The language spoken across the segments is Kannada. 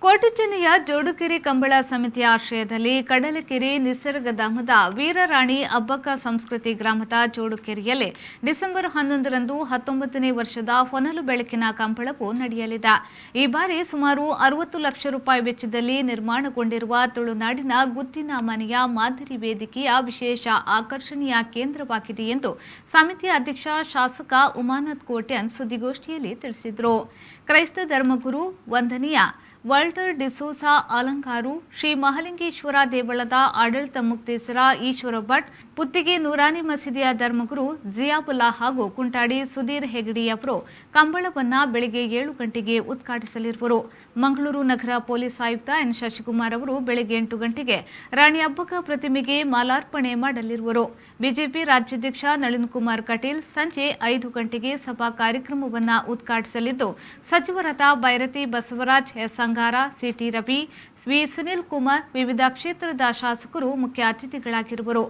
ಕೋಟುಚೆನ್ನೆಯ ಜೋಡುಕೆರೆ ಕಂಬಳ ಸಮಿತಿಯ ಆಶ್ರಯದಲ್ಲಿ ಕಡಲಕೆರೆ ನಿಸರ್ಗಧಾಮದ ವೀರರಾಣಿ ಅಬ್ಬಕ್ಕ ಸಂಸ್ಕೃತಿ ಗ್ರಾಮದ ಜೋಡುಕೆರೆಯಲ್ಲಿ ಡಿಸೆಂಬರ್ 11ರಂದು 19ನೇ ವರ್ಷದ ಹೊನಲು ಬೆಳಕಿನ ಕಂಬಳವು ನಡೆಯಲಿದೆ. ಈ ಬಾರಿ ಸುಮಾರು 60 ಲಕ್ಷ ರೂಪಾಯಿ ವೆಚ್ಚದಲ್ಲಿ ನಿರ್ಮಾಣಗೊಂಡಿರುವ ತುಳುನಾಡಿನ ಗುತ್ತಿನ ಮನೆಯ ಮಾದರಿ ವೇದಿಕೆಯ ವಿಶೇಷ ಆಕರ್ಷಣೀಯ ಕೇಂದ್ರವಾಗಿದೆ ಎಂದು ಸಮಿತಿಯ ಅಧ್ಯಕ್ಷ ಶಾಸಕ ಉಮಾನಾಥ್ ಕೋಟ್ಯಾನ್ ಸುದ್ದಿಗೋಷ್ಠಿಯಲ್ಲಿ ತಿಳಿಸಿದರು. ಕ್ರೈಸ್ತ ಧರ್ಮಗುರು ವಂದನೀಯ ವಾಲ್ಟರ್ ಡಿಸೋಸಾ ಅಲಂಕಾರು, ಶ್ರೀ ಮಹಾಲಿಂಗೇಶ್ವರ ದೇವಳದ ಆಡಳಿತ ಮುಕ್ತೇಸರ ಈಶ್ವರ ಭಟ್, ಪುತ್ತಿಗೆ ನೂರಾನಿ ಮಸೀದಿಯ ಧರ್ಮಗುರು ಜಿಯಾಬುಲ್ಲಾ ಹಾಗೂ ಕುಂಟಾಡಿ ಸುಧೀರ್ ಹೆಗಡೆಯವರು ಕಂಬಳವನ್ನ ಬೆಳಗ್ಗೆ 7 ಗಂಟೆಗೆ ಉದ್ಘಾಟಿಸಲಿರುವರು. ಮಂಗಳೂರು ನಗರ ಪೊಲೀಸ್ ಆಯುಕ್ತ ಎನ್ ಶಶಿಕುಮಾರ್ ಅವರು ಬೆಳಗ್ಗೆ 8 ಗಂಟೆಗೆ ರಾಣಿ ಅಬ್ಬಕ್ಕ ಪ್ರತಿಮೆಗೆ ಮಾಲಾರ್ಪಣೆ ಮಾಡಲಿರುವರು. ಬಿಜೆಪಿ ರಾಜ್ಯಾಧ್ಯಕ್ಷ ನಳಿನ್ ಕುಮಾರ್ ಕಟೀಲ್ ಸಂಜೆ 5 ಗಂಟೆಗೆ ಸಭಾ ಕಾರ್ಯಕ್ರಮವನ್ನು ಉದ್ಘಾಟಿಸಲಿದ್ದು, ಸಚಿವರಾದ ಬೈರತಿ ಬಸವರಾಜ್, ಎಸ್ ಅಂಗಾರ, ಸಿಟಿ ರವಿ, ವಿ ಸುನಿಲ್ ಕುಮಾರ್, ವಿವಿಧ ಕ್ಷೇತ್ರದ ಶಾಸಕರು ಮುಖ್ಯ ಅತಿಥಿಗಳಾಗಿರುವರು.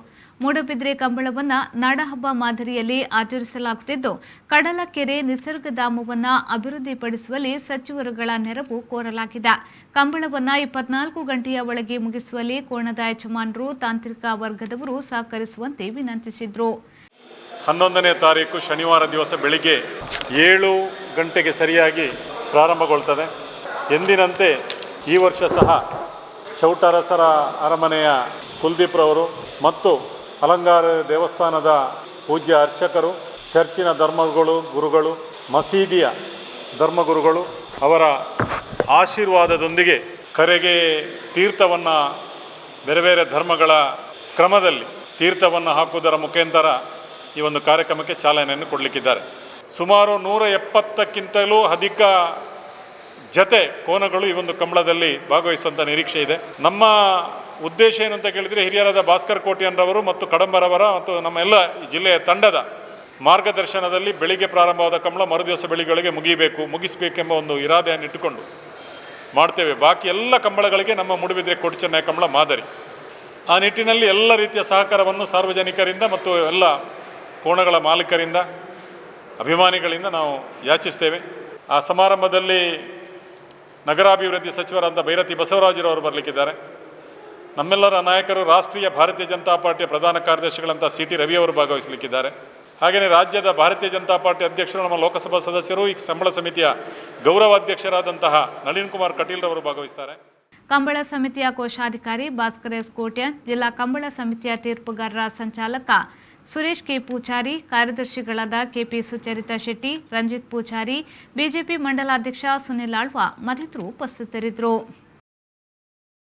ಮೂಡಬಿದ್ರೆ ಕಂಬಳವನ್ನು ನಾಡಹಬ್ಬ ಮಾದರಿಯಲ್ಲಿ ಆಚರಿಸಲಾಗುತ್ತಿದ್ದು, ಕಡಲಕೆರೆ ನಿಸರ್ಗಧಾಮವನ್ನು ಅಭಿವೃದ್ಧಿಪಡಿಸುವಲ್ಲಿ ಸಚಿವರುಗಳ ನೆರವು ಕೋರಲಾಗಿದೆ. ಕಂಬಳವನ್ನು 24 ಗಂಟೆಯ ಒಳಗೆ ಮುಗಿಸುವಲ್ಲಿ ಕೋಣದ ಯಜಮಾನರು, ತಾಂತ್ರಿಕ ವರ್ಗದವರು ಸಹಕರಿಸುವಂತೆ ವಿನಂತಿಸಿದರು. 11ನೇ ತಾರೀಕು ಶನಿವಾರ ದಿವಸ ಬೆಳಿಗ್ಗೆ 7 ಗಂಟೆಗೆ ಸರಿಯಾಗಿ ಪ್ರಾರಂಭಗೊಳ್ತದೆ. ಎಂದಿನಂತೆ ಈ ವರ್ಷ ಸಹ ಚೌಟರಸರ ಅರಮನೆಯ ಕುಲ್ದೀಪ್ರವರು ಮತ್ತು ಅಲಂಗಾರ ದೇವಸ್ಥಾನದ ಪೂಜ್ಯ ಅರ್ಚಕರು, ಚರ್ಚಿನ ಗುರುಗಳು, ಮಸೀದಿಯ ಧರ್ಮಗುರುಗಳು ಅವರ ಆಶೀರ್ವಾದದೊಂದಿಗೆ ಕರೆಗೆ ತೀರ್ಥವನ್ನು ಬೇರೆ ಬೇರೆ ಧರ್ಮಗಳ ಕ್ರಮದಲ್ಲಿ ತೀರ್ಥವನ್ನು ಹಾಕುವುದರ ಮುಖಾಂತರ ಈ ಒಂದು ಕಾರ್ಯಕ್ರಮಕ್ಕೆ ಚಾಲನೆಯನ್ನು ಕೊಡಲಿಕ್ಕಿದ್ದಾರೆ. ಸುಮಾರು 170ಕ್ಕಿಂತಲೂ ಅಧಿಕ ಜತೆ ಕೋನಗಳು ಈ ಒಂದು ಕಂಬಳದಲ್ಲಿ ಭಾಗವಹಿಸುವಂಥ ನಿರೀಕ್ಷೆ ಇದೆ. ನಮ್ಮ ಉದ್ದೇಶ ಏನು ಅಂತ ಕೇಳಿದರೆ, ಹಿರಿಯರಾದ ಭಾಸ್ಕರ್ ಕೋಟ್ಯಾನ್ರವರು ಮತ್ತು ಕಡಂಬರವರ ಮತ್ತು ನಮ್ಮ ಎಲ್ಲ ಜಿಲ್ಲೆಯ ತಂಡದ ಮಾರ್ಗದರ್ಶನದಲ್ಲಿ ಬೆಳಿಗ್ಗೆ ಪ್ರಾರಂಭವಾದ ಕಂಬಳ ಮರುದಿವಸ ಬೆಳಿಗ್ಗೆಯೊಳಗೆ ಮುಗಿಸಬೇಕೆಂಬ ಒಂದು ಇರಾದೆಯನ್ನು ಇಟ್ಟುಕೊಂಡು ಮಾಡ್ತೇವೆ. ಬಾಕಿ ಎಲ್ಲ ಕಂಬಳಗಳಿಗೆ ನಮ್ಮ ಮೂಡುಬಿದ್ರೆ ಕೋಟುಚೆನ್ನಯ್ಯ ಕಂಬಳ ಮಾದರಿ. ಆ ನಿಟ್ಟಿನಲ್ಲಿ ಎಲ್ಲ ರೀತಿಯ ಸಹಕಾರವನ್ನು ಸಾರ್ವಜನಿಕರಿಂದ ಮತ್ತು ಎಲ್ಲ ಕೋಣಗಳ ಮಾಲೀಕರಿಂದ, ಅಭಿಮಾನಿಗಳಿಂದ ನಾವು ಯಾಚಿಸ್ತೇವೆ. ಆ ಸಮಾರಂಭದಲ್ಲಿ ನಗರಾಭಿವೃದ್ಧಿ ಸಚಿವರಾದ ಬೈರತಿ ಬಸವರಾಜರವರು ಬರಲಿಕ್ಕಿದ್ದಾರೆ. ನಮ್ಮೆಲ್ಲರ ನಾಯಕರು, ರಾಷ್ಟ್ರೀಯ ಭಾರತೀಯ ಜನತಾ ಪಾರ್ಟಿಯ ಪ್ರಧಾನ ಕಾರ್ಯದರ್ಶಿಗಳಂಥ ಸಿಟಿ ರವಿಯವರು ಭಾಗವಹಿಸಲಿಕ್ಕಿದ್ದಾರೆ. ಹಾಗೆಯೇ ರಾಜ್ಯದ ಭಾರತೀಯ ಜನತಾ ಪಾರ್ಟಿ ಅಧ್ಯಕ್ಷರು, ನಮ್ಮ ಲೋಕಸಭಾ ಸದಸ್ಯರು, ಈ ಕಂಬಳ ಸಮಿತಿಯ ಗೌರವಾಧ್ಯಕ್ಷರಾದಂತಹ ನಳಿನ್ ಕುಮಾರ್ ಕಟೀಲ್ ಅವರು ಭಾಗವಹಿಸ್ತಾರೆ. ಕಂಬಳ ಸಮಿತಿಯ ಕೋಶಾಧಿಕಾರಿ ಭಾಸ್ಕರ್ ಎಸ್ ಕೋಟ್ಯಾನ್, ಜಿಲ್ಲಾ ಕಂಬಳ ಸಮಿತಿಯ ತೀರ್ಪುಗಾರರ ಸಂಚಾಲಕ ಸುರೇಶ್ ಕೆ ಪೂಜಾರಿ, ಕಾರ್ಯದರ್ಶಿಗಳಾದ ಕೆಪಿ ಸುಚರಿತಾ ಶೆಟ್ಟಿ, ರಂಜಿತ್ ಪೂಜಾರಿ, ಬಿಜೆಪಿ ಮಂಡಲಾಧ್ಯಕ್ಷ ಸುನಿಲ್ ಆಳ್ವ ಮತ್ತಿತರರು ಉಪಸ್ಥಿತರಿದ್ದರು.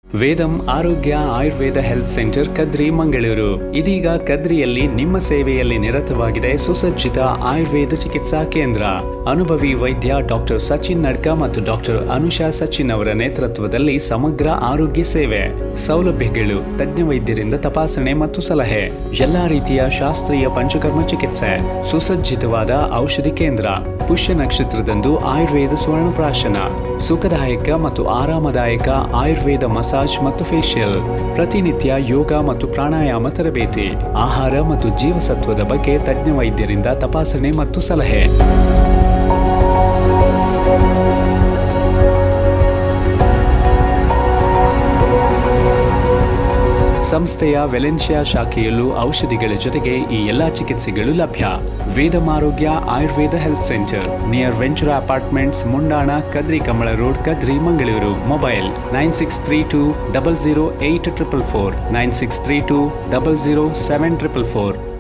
ವೇದಂ ಆರೋಗ್ಯ ಆಯುರ್ವೇದ ಹೆಲ್ತ್ ಸೆಂಟರ್ ಕದ್ರಿ ಮಂಗಳೂರು ಇದೀಗ ಕದ್ರಿಯಲ್ಲಿ ನಿಮ್ಮ ಸೇವೆಯಲ್ಲಿ ನಿರತವಾಗಿದೆ ಸುಸಜ್ಜಿತ ಆಯುರ್ವೇದ ಚಿಕಿತ್ಸಾ ಕೇಂದ್ರ. ಅನುಭವಿ ವೈದ್ಯ ಡಾಕ್ಟರ್ ಸಚಿನ್ ನಡ್ಕ ಮತ್ತು ಡಾಕ್ಟರ್ ಅನುಷಾ ಸಚಿನ್ ಅವರ ನೇತೃತ್ವದಲ್ಲಿ ಸಮಗ್ರ ಆರೋಗ್ಯ ಸೇವೆ, ಸೌಲಭ್ಯಗಳು, ತಜ್ಞ ವೈದ್ಯರಿಂದ ತಪಾಸಣೆ ಮತ್ತು ಸಲಹೆ, ಎಲ್ಲಾ ರೀತಿಯ ಶಾಸ್ತ್ರೀಯ ಪಂಚಕರ್ಮ ಚಿಕಿತ್ಸೆ, ಸುಸಜ್ಜಿತವಾದ ಔಷಧಿ ಕೇಂದ್ರ, ಪುಷ್ಯ ನಕ್ಷತ್ರದಂದು ಆಯುರ್ವೇದ ಸ್ವರ್ಣಪ್ರಾಶನ, ಸುಖದಾಯಕ ಮತ್ತು ಆರಾಮದಾಯಕ ಆಯುರ್ವೇದ ಮಸಾಜ್ ಮತ್ತು ಫೇಶಿಯಲ್, ಪ್ರತಿನಿತ್ಯ ಯೋಗ ಮತ್ತು ಪ್ರಾಣಾಯಾಮ ತರಬೇತಿ, ಆಹಾರ ಮತ್ತು ಜೀವಸತ್ವದ ಬಗ್ಗೆ ತಜ್ಞ ವೈದ್ಯರಿಂದ ತಪಾಸಣೆ ಮತ್ತು ಸಲಹೆ. ಸಂಸ್ಥೆಯ ವೆಲೆನ್ಶಿಯಾ ಶಾಖೆಯಲ್ಲೂ ಔಷಧಿಗಳ ಜೊತೆಗೆ ಈ ಎಲ್ಲಾ ಚಿಕಿತ್ಸೆಗಳು ಲಭ್ಯ. Vedam Arogya Ayurveda health centre, near Ventura apartments, Mundana, Kadri Kamala road, Kadri Mangaluru. Mobile 9632 00844, 9632 00744.